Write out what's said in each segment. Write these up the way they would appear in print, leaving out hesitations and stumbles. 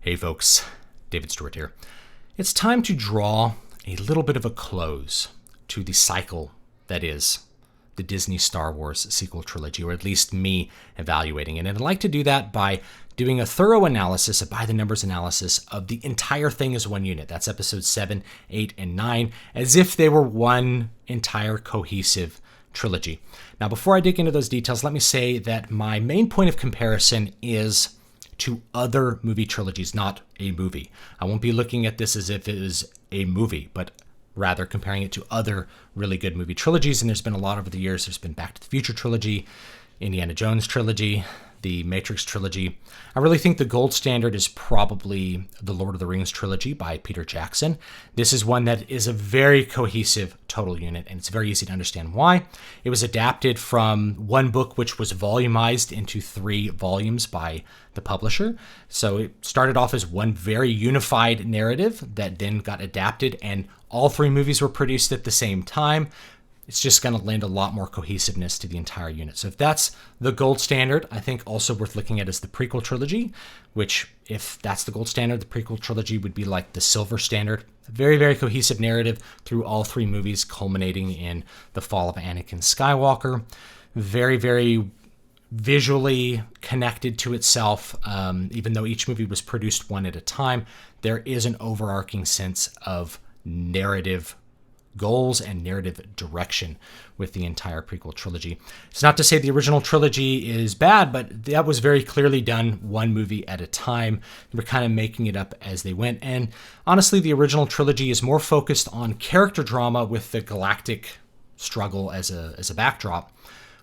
Hey folks, David Stewart here. It's time to draw a little bit of a close to the cycle that is the Disney Star Wars sequel trilogy, or at least me evaluating it. And I'd like to do that by doing a thorough analysis, a by-the-numbers analysis of the entire thing as one unit. That's episodes 7, 8, and 9, as if they were one entire cohesive trilogy. Now, before I dig into those details, let me say that my main point of comparison is to other movie trilogies, not a movie. I won't be looking at this as if it is a movie, but rather comparing it to other really good movie trilogies. And there's been a lot over the years. There's been Back to the Future trilogy, Indiana Jones trilogy, the Matrix trilogy. I really think the gold standard is probably the Lord of the Rings trilogy by Peter Jackson. This is one that is a very cohesive total unit, and it's very easy to understand why. It was adapted from one book, which was volumized into 3 volumes by the publisher. So it started off as one very unified narrative that then got adapted, and all 3 movies were produced at the same time. It's just going to lend a lot more cohesiveness to the entire unit. So if that's the gold standard, I think also worth looking at is the prequel trilogy, which if that's the gold standard, the prequel trilogy would be like the silver standard. A very, very cohesive narrative through all 3 movies, culminating in the fall of Anakin Skywalker. Very, very visually connected to itself. Even though each movie was produced one at a time, there is an overarching sense of narrative goals and narrative direction with the entire prequel trilogy. It's not to say the original trilogy is bad, but that was very clearly done one movie at a time. They were kind of making it up as they went. And honestly, the original trilogy is more focused on character drama with the galactic struggle as a backdrop,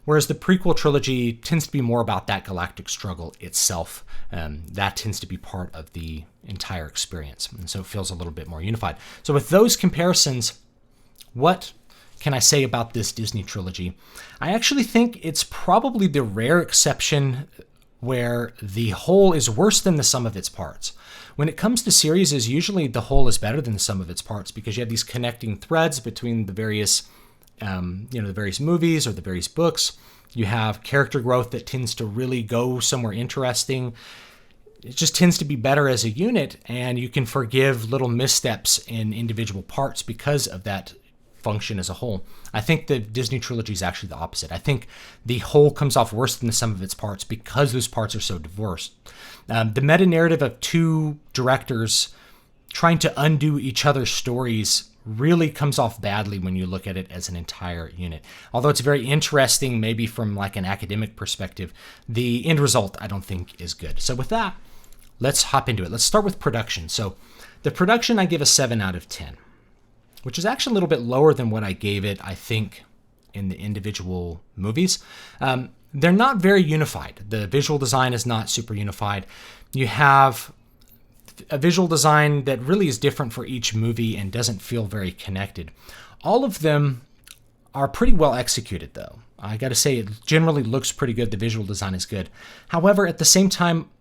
whereas the prequel trilogy tends to be more about that galactic struggle itself. That tends to be part of the entire experience. And so it feels a little bit more unified. So with those comparisons, what can I say about this Disney trilogy? I actually think it's probably the rare exception where the whole is worse than the sum of its parts. When it comes to series, usually the whole is better than the sum of its parts because you have these connecting threads between the various, the various movies or the various books. You have character growth that tends to really go somewhere interesting. It just tends to be better as a unit, and you can forgive little missteps in individual parts because of that function as a whole. I think the Disney trilogy is actually the opposite. I think the whole comes off worse than the sum of its parts because those parts are so diverse. The meta-narrative of 2 directors trying to undo each other's stories really comes off badly when you look at it as an entire unit. Although it's very interesting, maybe from like an academic perspective, the end result I don't think is good. So with that, let's hop into it. Let's start with production. So the production I give a 7 out of 10. Which is actually a little bit lower than what I gave it, I think, in the individual movies. They're not very unified. The visual design is not super unified. You have a visual design that really is different for each movie and doesn't feel very connected. All of them are pretty well executed, though. I got to say, it generally looks pretty good. The visual design is good. However, at the same time,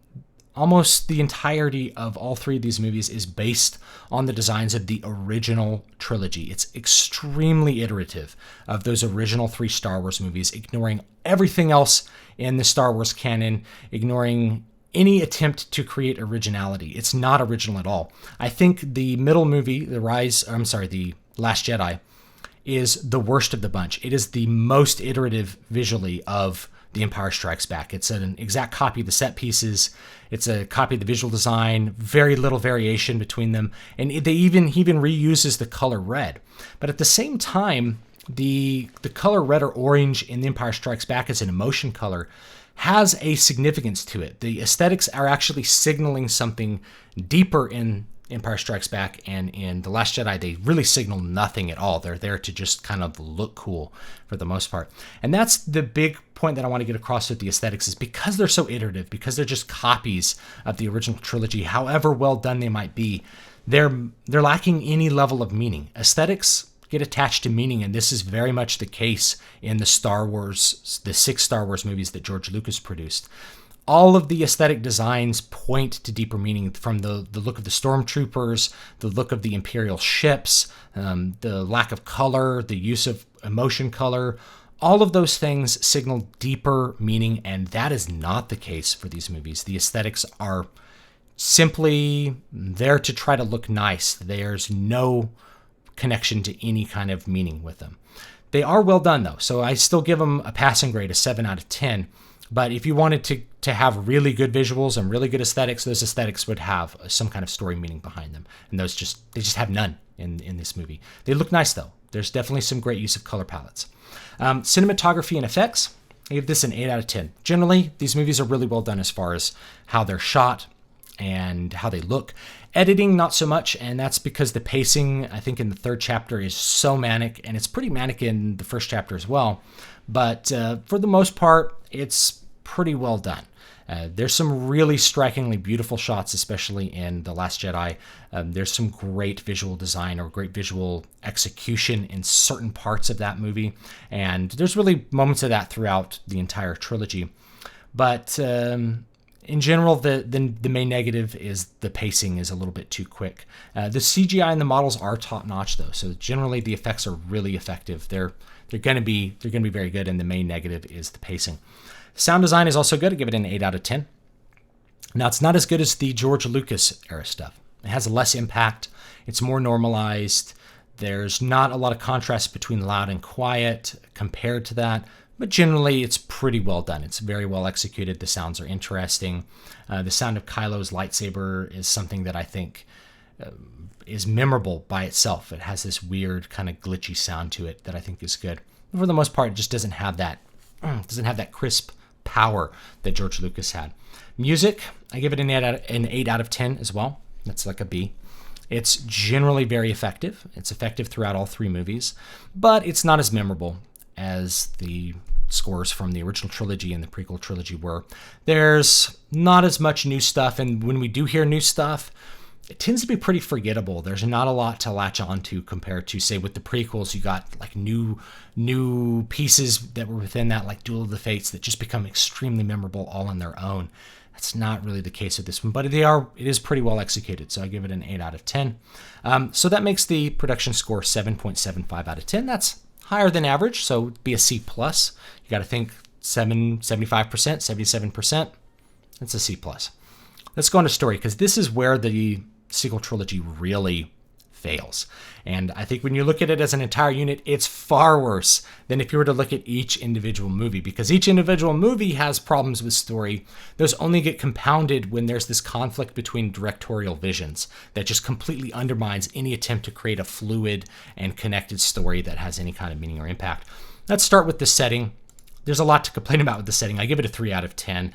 almost the entirety of all 3 of these movies is based on the designs of the original trilogy. It's extremely iterative of those original 3 Star Wars movies, ignoring everything else in the Star Wars canon, ignoring any attempt to create originality. It's not original at all. I think the middle movie, The Last Jedi, is the worst of the bunch. It is the most iterative visually of The Empire Strikes Back. It's an exact copy of the set pieces. It's a copy of the visual design, very little variation between them. And he even reuses the color red. But at the same time, the color red or orange in The Empire Strikes Back as an emotion color has a significance to it. The aesthetics are actually signaling something deeper in Empire Strikes Back, and in The Last Jedi, they really signal nothing at all. They're there to just kind of look cool for the most part. And that's the big point that I want to get across with the aesthetics, is because they're so iterative, because they're just copies of the original trilogy, however well done they might be, they're lacking any level of meaning. Aesthetics get attached to meaning, and this is very much the case in the 6 Star Wars movies that George Lucas produced. All of the aesthetic designs point to deeper meaning, from the look of the stormtroopers, the look of the Imperial ships, the lack of color, the use of emotion color. All of those things signal deeper meaning, and that is not the case for these movies. The aesthetics are simply there to try to look nice. There's no connection to any kind of meaning with them. They are well done, though, so I still give them a passing grade, a 7 out of 10. But if you wanted to have really good visuals and really good aesthetics, those aesthetics would have some kind of story meaning behind them. And they just have none in this movie. They look nice, though. There's definitely some great use of color palettes. Cinematography and effects, I give this an 8 out of 10. Generally, these movies are really well done as far as how they're shot and how they look. Editing, not so much, and that's because the pacing, I think, in the third chapter is so manic, and it's pretty manic in the first chapter as well. But for the most part, it's pretty well done. There's some really strikingly beautiful shots, especially in The Last Jedi. There's some great visual design or great visual execution in certain parts of that movie, and there's really moments of that throughout the entire trilogy. But in general, the main negative is the pacing is a little bit too quick. The CGI and the models are top notch, though, so generally the effects are really effective. They're going to be very good, and the main negative is the pacing. Sound design is also good. I give it an 8 out of 10. Now, it's not as good as the George Lucas era stuff. It has less impact. It's more normalized. There's not a lot of contrast between loud and quiet compared to that. But generally, it's pretty well done. It's very well executed. The sounds are interesting. The sound of Kylo's lightsaber is something that I think is memorable by itself. It has this weird kind of glitchy sound to it that I think is good. But for the most part, it just doesn't have that crisp power that George Lucas had. Music, I give it an 8 out of 10 as well. That's like a B. It's generally very effective. It's effective throughout all three movies, but it's not as memorable as the scores from the original trilogy and the prequel trilogy were. There's not as much new stuff, and when we do hear new stuff, it tends to be pretty forgettable. There's not a lot to latch on to compared to, say, with the prequels. You got like new pieces that were within that, like Duel of the Fates, that just become extremely memorable all on their own. That's not really the case with this one, but it is pretty well executed, so I give it an 8 out of 10. So that makes the production score 7.75 out of 10. That's higher than average, so it'd be a C+. You got to think 75%, 77%. That's a C+. Let's go on to story, because this is where the sequel trilogy really fails. And I think when you look at it as an entire unit, it's far worse than if you were to look at each individual movie, because each individual movie has problems with story. Those only get compounded when there's this conflict between directorial visions that just completely undermines any attempt to create a fluid and connected story that has any kind of meaning or impact. Let's start with the setting. There's a lot to complain about with the setting. I give it a 3 out of 10.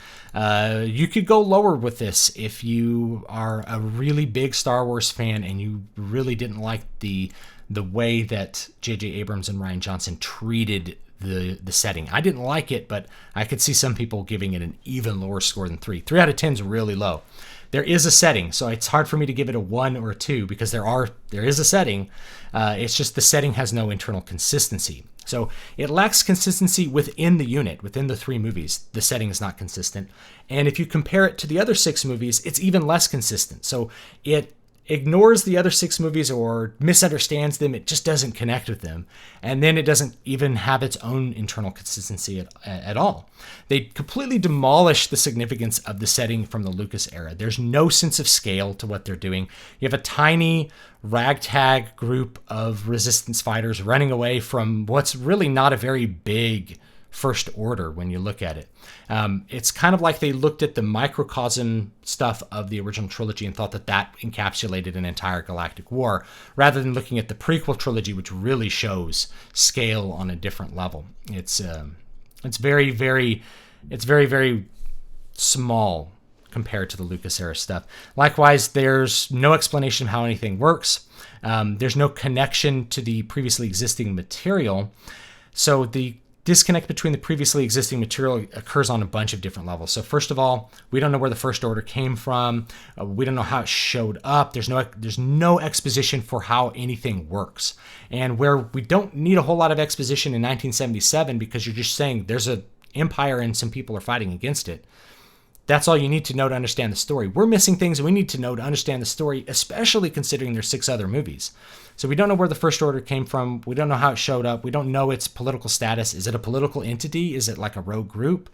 You could go lower with this if you are a really big Star Wars fan and you really didn't like the way that J.J. Abrams and Rian Johnson treated the setting. I didn't like it, but I could see some people giving it an even lower score than 3. 3 out of 10 is really low. There is a setting, so it's hard for me to give it a 1 or a 2 because there is a setting. It's just the setting has no internal consistency. So it lacks consistency within the unit, within the three movies. The setting is not consistent. And if you compare it to the other 6 movies, it's even less consistent. So it ignores the other 6 movies or misunderstands them. It just doesn't connect with them. And then it doesn't even have its own internal consistency at all. They completely demolish the significance of the setting from the Lucas era. There's no sense of scale to what they're doing. You have a tiny ragtag group of resistance fighters running away from what's really not a very big First Order when you look at it. It's kind of like they looked at the microcosm stuff of the original trilogy and thought that encapsulated an entire galactic war, rather than looking at the prequel trilogy, which really shows scale on a different level. It's very, very small compared to the Lucas era stuff. Likewise, there's no explanation of how anything works. There's no connection to the previously existing material. So the disconnect between the previously existing material occurs on a bunch of different levels. So first of all, we don't know where the First Order came from. We don't know how it showed up. There's no exposition for how anything works. And where we don't need a whole lot of exposition in 1977 because you're just saying there's an empire and some people are fighting against it. That's all you need to know to understand the story. We're missing things we need to know to understand the story, especially considering there's 6 other movies. So we don't know where the First Order came from. We don't know how it showed up. We don't know its political status. Is it a political entity? Is it like a rogue group?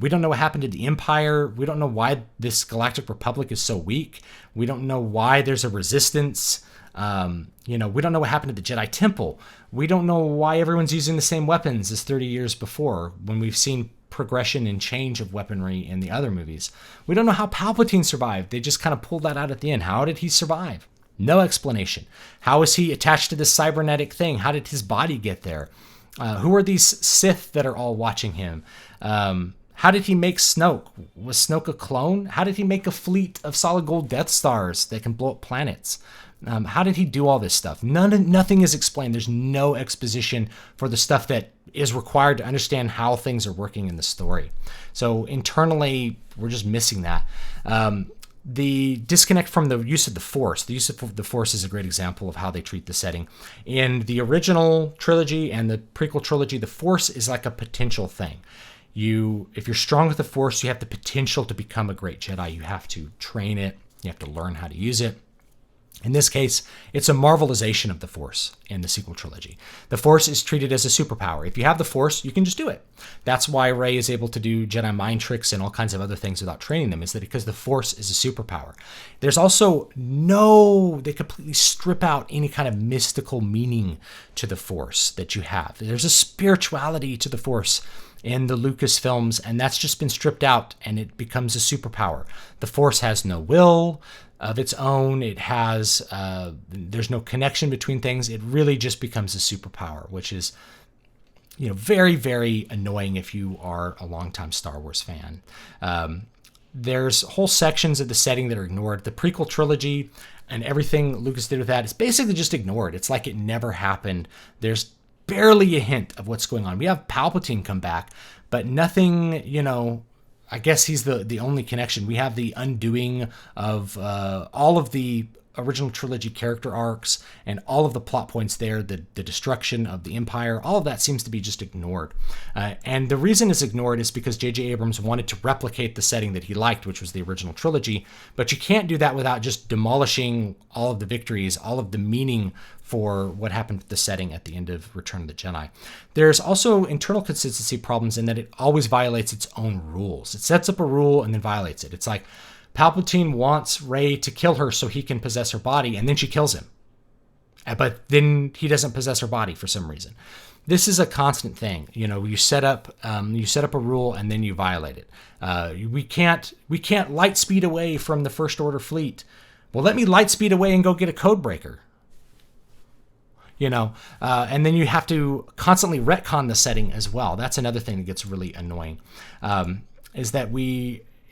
We don't know what happened to the Empire. We don't know why this Galactic Republic is so weak. We don't know why there's a resistance. We don't know what happened to the Jedi Temple. We don't know why everyone's using the same weapons as 30 years before when we've seen progression and change of weaponry in the other movies. We don't know how Palpatine survived. They just kind of pulled that out at the end. How did he survive? No explanation. How is he attached to this cybernetic thing? How did his body get there? Who are these Sith that are all watching him? How did he make Snoke? Was Snoke a clone? How did he make a fleet of solid gold Death Stars that can blow up planets? How did he do all this stuff? Nothing is explained. There's no exposition for the stuff that is required to understand how things are working in the story. So internally, we're just missing that. The disconnect from the use of the Force. The use of the Force is a great example of how they treat the setting. In the original trilogy and the prequel trilogy, the Force is like a potential thing. If you're strong with the Force, you have the potential to become a great Jedi. You have to train it. You have to learn how to use it. In this case, it's a marvelization of the Force in the sequel trilogy. The Force is treated as a superpower. If you have the Force, you can just do it. That's why Rey is able to do Jedi mind tricks and all kinds of other things without training them, is that because the Force is a superpower. There's also they completely strip out any kind of mystical meaning to the Force that you have. There's a spirituality to the Force in the Lucas films, and that's just been stripped out, and it becomes a superpower. The Force has no will of its own. It has there's no connection between things. It really just becomes a superpower, which is very, very annoying if you are a longtime Star Wars fan. There's whole sections of the setting that are ignored. The prequel trilogy and everything Lucas did with that is basically just ignored. It's like it never happened. There's barely a hint of what's going on. We have Palpatine come back, but nothing, I guess he's the only connection. We have the undoing of all of the original trilogy character arcs and all of the plot points there, the destruction of the Empire, all of that seems to be just ignored. And the reason it's ignored is because J.J. Abrams wanted to replicate the setting that he liked, which was the original trilogy. But you can't do that without just demolishing all of the victories, all of the meaning for what happened with the setting at the end of Return of the Jedi. There's also internal consistency problems in that it always violates its own rules. It sets up a rule and then violates it. It's like Palpatine wants Rey to kill her so he can possess her body, and then she kills him. But then he doesn't possess her body for some reason. This is a constant thing. You set up a rule and then you violate it. We can't light speed away from the First Order fleet. Well, let me light speed away and go get a code breaker. And then you have to constantly retcon the setting as well. That's another thing that gets really annoying, is that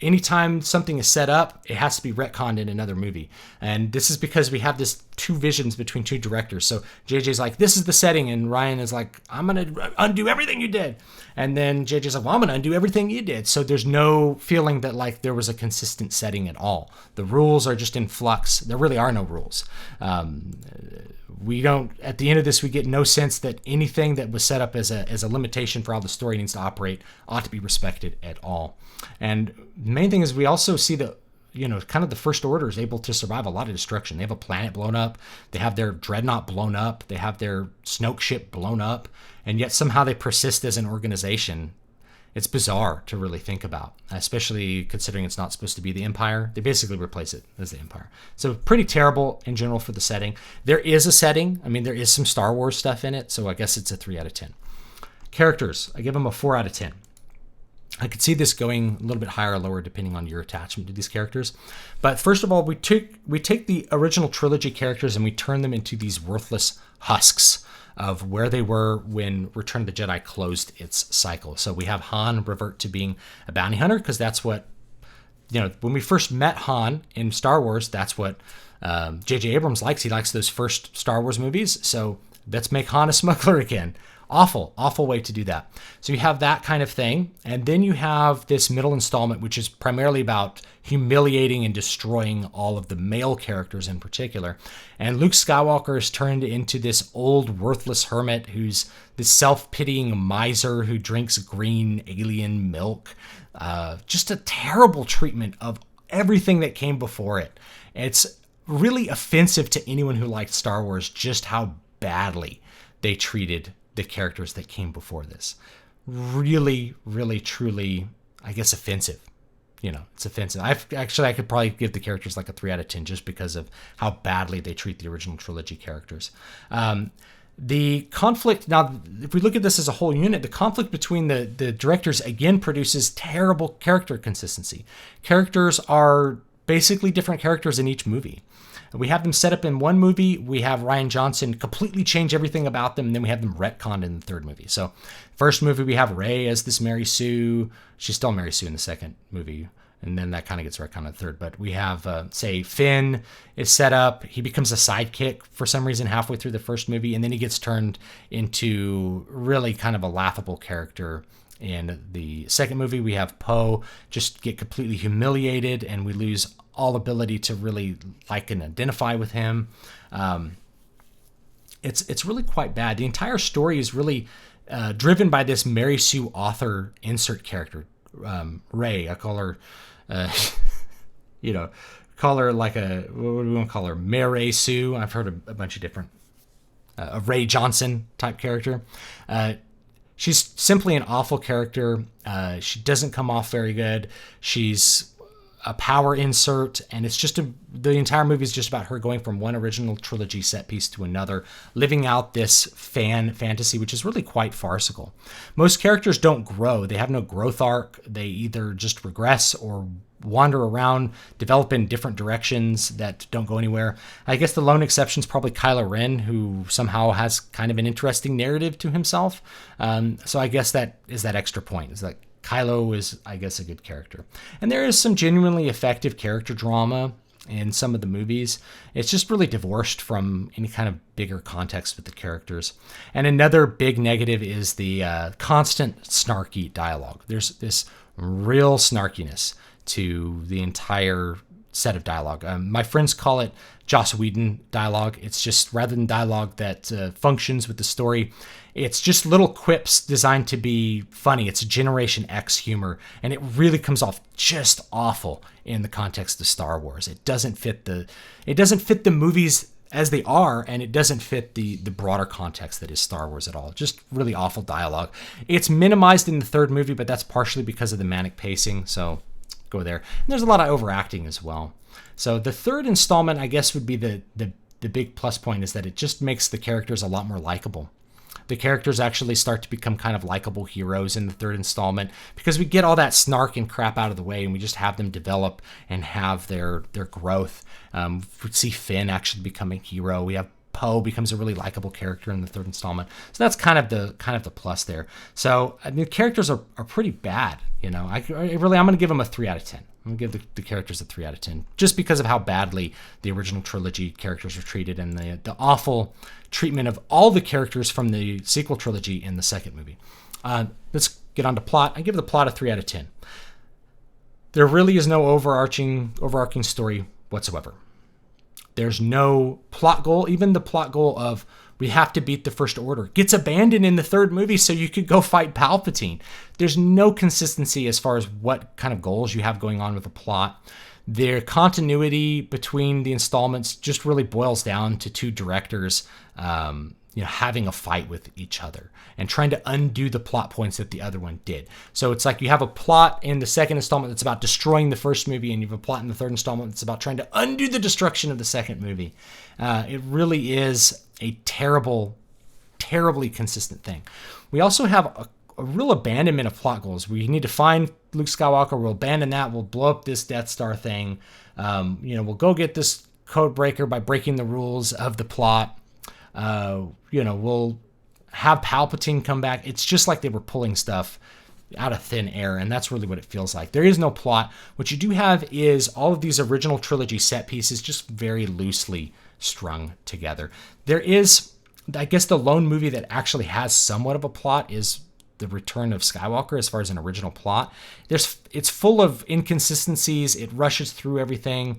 anytime something is set up, it has to be retconned in another movie. And this is because we have this two visions between two directors. So JJ's like, this is the setting. And Ryan is like, I'm going to undo everything you did. And then JJ's like, well, I'm going to undo everything you did. So there's no feeling that like there was a consistent setting at all. The rules are just in flux. There really are no rules. At the end of this, we get no sense that anything that was set up as a limitation for how the story needs to operate ought to be respected at all. And the main thing is we also see that, kind of the First Order is able to survive a lot of destruction. They have a planet blown up. They have their dreadnought blown up. They have their Snoke ship blown up. And yet somehow they persist as an organization. It's bizarre to really think about, especially considering it's not supposed to be the Empire. They basically replace it as the Empire. So pretty terrible in general for the setting. There is a setting. I mean, there is some Star Wars stuff in it, so I guess it's a 3 out of 10. Characters, I give them a 4 out of 10. I could see this going a little bit higher or lower depending on your attachment to these characters. But first of all, we take the original trilogy characters and we turn them into these worthless husks of where they were when Return of the Jedi closed its cycle. So we have Han revert to being a bounty hunter because that's what, when we first met Han in Star Wars, that's what J.J. Abrams likes. He likes those first Star Wars movies. So let's make Han a smuggler again. Awful way to do that. So you have that kind of thing. And then you have this middle installment, which is primarily about humiliating and destroying all of the male characters in particular. And Luke Skywalker is turned into this old, worthless hermit who's this self-pitying miser who drinks green alien milk. Just a terrible treatment of everything that came before it. It's really offensive to anyone who liked Star Wars just how badly they treated the characters that came before this. Really, really, truly I guess, offensive. It's offensive. I could probably give the characters like a 3 out of 10 just because of how badly they treat the original trilogy characters. The conflict, now, if we look at this as a whole unit, the conflict between the directors, again, produces terrible character consistency. Characters are basically different characters in each movie. We have them set up in one movie. We have Rian Johnson completely change everything about them, and then we have them retconned in the third movie. So, first movie, we have Rey as this Mary Sue. She's still Mary Sue in the second movie, and then that kind of gets retconned in the third. But we have, say, Finn is set up. He becomes a sidekick for some reason halfway through the first movie, and then he gets turned into really kind of a laughable character. In the second movie, we have Poe just get completely humiliated, and we lose all ability to really like and identify with him. It's really quite bad. The entire story is really driven by this Mary Sue author insert character, Rey. I call her, call her like what do we want to call her? Mary Sue. I've heard a bunch of different, a Ray Johnson type character. She's simply an awful character. She doesn't come off very good. She's a power insert, and it's just the entire movie is just about her going from one original trilogy set piece to another, living out this fantasy, which is really quite farcical. Most characters don't grow. They have no growth arc. They either just regress or wander around, develop in different directions that don't go anywhere. I guess the lone exception is probably Kylo Ren, who somehow has kind of an interesting narrative to himself. So I guess that is that extra point, is that Kylo is, I guess, a good character. And there is some genuinely effective character drama in some of the movies. It's just really divorced from any kind of bigger context with the characters. And another big negative is the constant snarky dialogue. There's this real snarkiness to the entire set of dialogue. My friends call it Joss Whedon dialogue. It's just, rather than dialogue that functions with the story, it's just little quips designed to be funny. It's Generation X humor, and it really comes off just awful in the context of Star Wars. It doesn't fit the movies as they are, and it doesn't fit the broader context that is Star Wars at all. Just really awful dialogue. It's minimized in the third movie, but that's partially because of the manic pacing, so go there. And there's a lot of overacting as well. So the third installment, I guess, would be the big plus point, is that it just makes the characters a lot more likable. The characters actually start to become kind of likable heroes in the third installment, because we get all that snark and crap out of the way, and we just have them develop and have their growth. We see Finn actually become a hero. We have Poe becomes a really likable character in the third installment. So that's kind of the plus there. So I mean, the characters are pretty bad. I'm going to give them a 3 out of 10. I'm going to give the characters a 3 out of 10, just because of how badly the original trilogy characters were treated, and the awful treatment of all the characters from the sequel trilogy in the second movie. Let's get on to plot. I give the plot a 3 out of 10. There really is no overarching story whatsoever. There's no plot goal. Even the plot goal of we have to beat the First Order gets abandoned in the third movie so you could go fight Palpatine. There's no consistency as far as what kind of goals you have going on with the plot. Their continuity between the installments just really boils down to two directors having a fight with each other and trying to undo the plot points that the other one did. So it's like you have a plot in the second installment that's about destroying the first movie, and you have a plot in the third installment that's about trying to undo the destruction of the second movie. It really is a terribly consistent thing. We also have a real abandonment of plot goals. We need to find Luke Skywalker. We'll abandon that. We'll blow up this Death Star thing. We'll go get this code breaker by breaking the rules of the plot. We'll have Palpatine come back. It's just like they were pulling stuff out of thin air, and that's really what it feels like. There is no plot. What you do have is all of these original trilogy set pieces just very loosely strung together. There is, I guess, the lone movie that actually has somewhat of a plot is The Return of Skywalker, as far as an original plot. It's full of inconsistencies. It rushes through everything.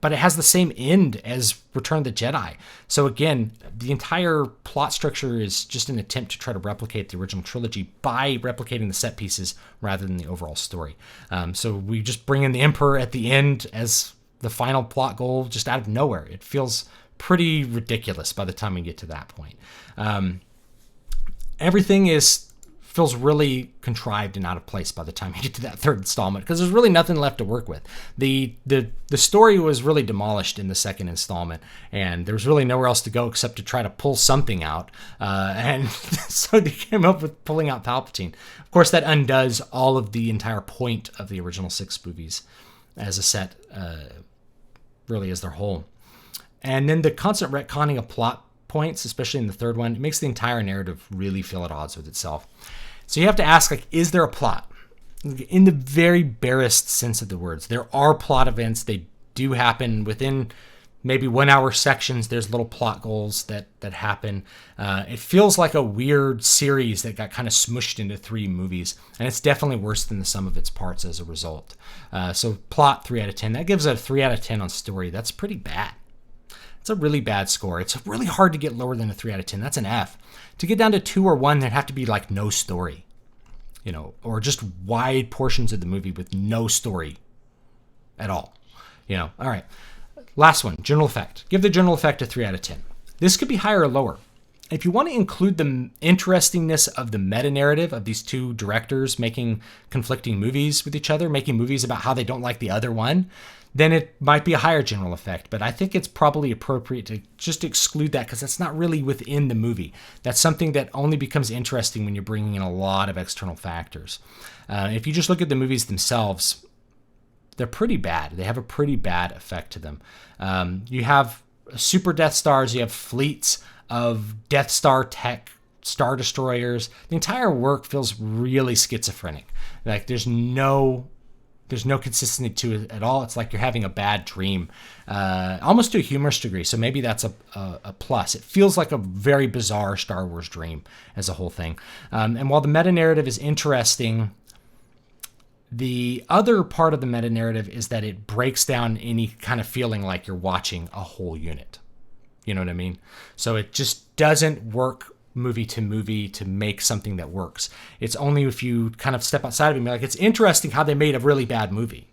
But it has the same end as Return of the Jedi. So again, the entire plot structure is just an attempt to try to replicate the original trilogy by replicating the set pieces rather than the overall story. So we just bring in the Emperor at the end as the final plot goal just out of nowhere. It feels pretty ridiculous by the time we get to that point. Everything is feels really contrived and out of place by the time you get to that third installment, because there's really nothing left to work with. The story was really demolished in the second installment, and there was really nowhere else to go except to try to pull something out. And so they came up with pulling out Palpatine. Of course, that undoes all of the entire point of the original 6 movies as a set, really as their whole. And then the constant retconning of plot points, especially in the third one, it makes the entire narrative really feel at odds with itself. So you have to ask, like, is there a plot? In the very barest sense of the words, there are plot events. They do happen within maybe 1 hour sections. There's little plot goals that happen. It feels like a weird series that got kind of smushed into 3 movies, and it's definitely worse than the sum of its parts as a result. So plot, 3 out of 10. That gives it a 3 out of 10 on story. That's pretty bad. It's a really bad score. It's really hard to get lower than a 3 out of 10. That's an F. To get down to 2 or 1, there'd have to be like no story, or just wide portions of the movie with no story at all. All right. Last one, general effect. Give the general effect a 3 out of 10. This could be higher or lower. If you want to include the interestingness of the meta-narrative of these 2 directors making conflicting movies with each other, making movies about how they don't like the other one, then it might be a higher general effect. But I think it's probably appropriate to just exclude that, because that's not really within the movie. That's something that only becomes interesting when you're bringing in a lot of external factors. If you just look at the movies themselves, they're pretty bad. They have a pretty bad effect to them. You have super Death Stars, you have fleets of Death Star tech, Star Destroyers. The entire work feels really schizophrenic. Like there's no consistency to it at all. It's like you're having a bad dream, almost to a humorous degree. So maybe that's a plus. It feels like a very bizarre Star Wars dream as a whole thing. And while the meta-narrative is interesting, the other part of the meta-narrative is that it breaks down any kind of feeling like you're watching a whole unit. You know what I mean? So it just doesn't work movie to movie to make something that works. It's only if you kind of step outside of it and be like, it's interesting how they made a really bad movie.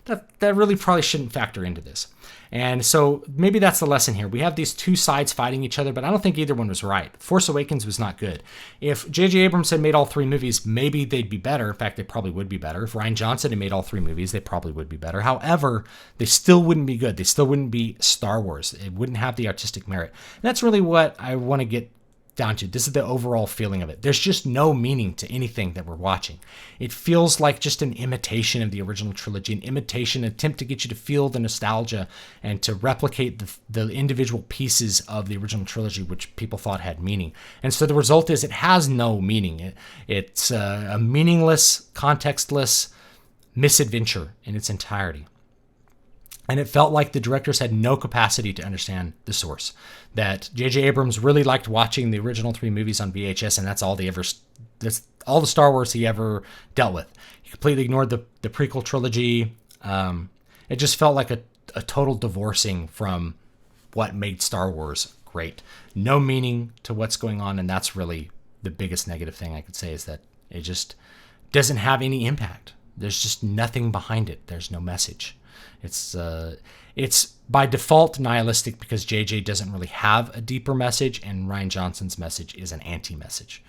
That really probably shouldn't factor into this. And so maybe that's the lesson here. We have these 2 sides fighting each other, but I don't think either one was right. Force Awakens was not good. If J.J. Abrams had made all 3 movies, maybe they'd be better. In fact, they probably would be better. If Rian Johnson had made all 3 movies, they probably would be better. However, they still wouldn't be good. They still wouldn't be Star Wars. It wouldn't have the artistic merit. And that's really what I want to get down to. This is the overall feeling of it. There's just no meaning to anything that we're watching. It feels like just an imitation of the original trilogy, an imitation, an attempt to get you to feel the nostalgia and to replicate the individual pieces of the original trilogy, which people thought had meaning. And so the result is it has no meaning. It's a meaningless, contextless misadventure in its entirety. And it felt like the directors had no capacity to understand the source. That J.J. Abrams really liked watching the original 3 movies on VHS, and that's all all the Star Wars he ever dealt with. He completely ignored the prequel trilogy. It just felt like a total divorcing from what made Star Wars great. No meaning to what's going on, and that's really the biggest negative thing I could say, is that it just doesn't have any impact. There's just nothing behind it. There's no message. It's by default nihilistic because JJ doesn't really have a deeper message, and Rian Johnson's message is an anti-message.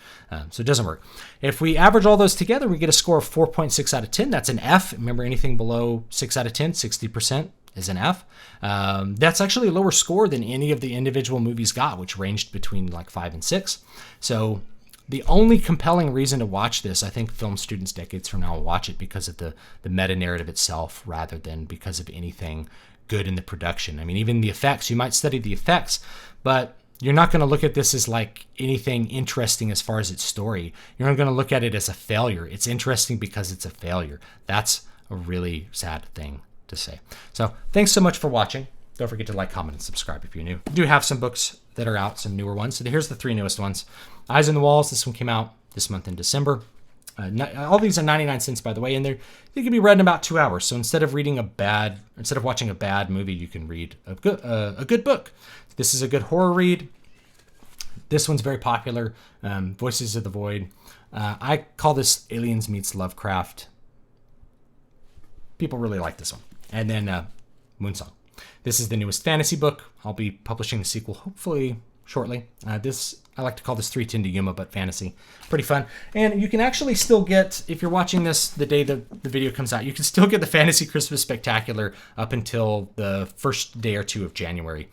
So it doesn't work. If we average all those together, we get a score of 4.6 out of 10. That's an F. Remember, anything below 6 out of 10, 60% is an F. That's actually a lower score than any of the individual movies got, which ranged between like 5 and 6. So the only compelling reason to watch this, I think film students decades from now will watch it because of the meta-narrative itself rather than because of anything good in the production. I mean, even the effects, you might study the effects, but you're not going to look at this as like anything interesting as far as its story. You're not going to look at it as a failure. It's interesting because it's a failure. That's a really sad thing to say. So thanks so much for watching. Don't forget to like, comment, and subscribe if you're new. We do have some books that are out, some newer ones. So here's the 3 newest ones. Eyes on the Walls. This one came out this month in December. All these are 99 cents, by the way, and they can be read in about 2 hours. So instead of watching a bad movie, you can read a good book. This is a good horror read. This one's very popular. Voices of the Void. I call this Aliens meets Lovecraft. People really like this one. And then Moonsong. This is the newest fantasy book. I'll be publishing the sequel hopefully shortly. This I like to call this 310 to Yuma, but fantasy. Pretty fun. And you can actually still get, if you're watching this the day the video comes out, you can still get the Fantasy Christmas Spectacular up until the first day or two of January.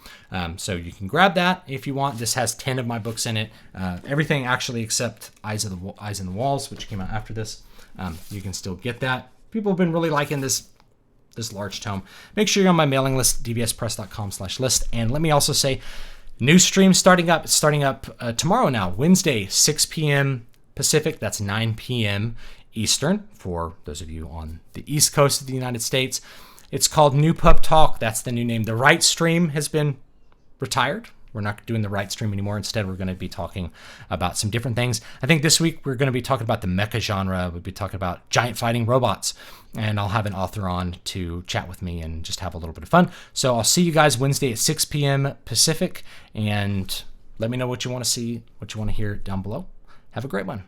So you can grab that if you want. This has 10 of my books in it. Everything actually except Eyes in the Walls, which came out after this. You can still get that. People have been really liking this large tome. Make sure you're on my mailing list, dbspress.com/list. And let me also say, new stream starting up. It's starting up tomorrow now, Wednesday, 6 p.m. Pacific. That's 9 p.m. Eastern for those of you on the East Coast of the United States. It's called New Pub Talk. That's the new name. The Right stream has been retired. We're not doing the Right stream anymore. Instead, we're going to be talking about some different things. I think this week we're going to be talking about the mecha genre. We'll be talking about giant fighting robots. And I'll have an author on to chat with me and just have a little bit of fun. So I'll see you guys Wednesday at 6 p.m. Pacific. And let me know what you want to see, what you want to hear down below. Have a great one.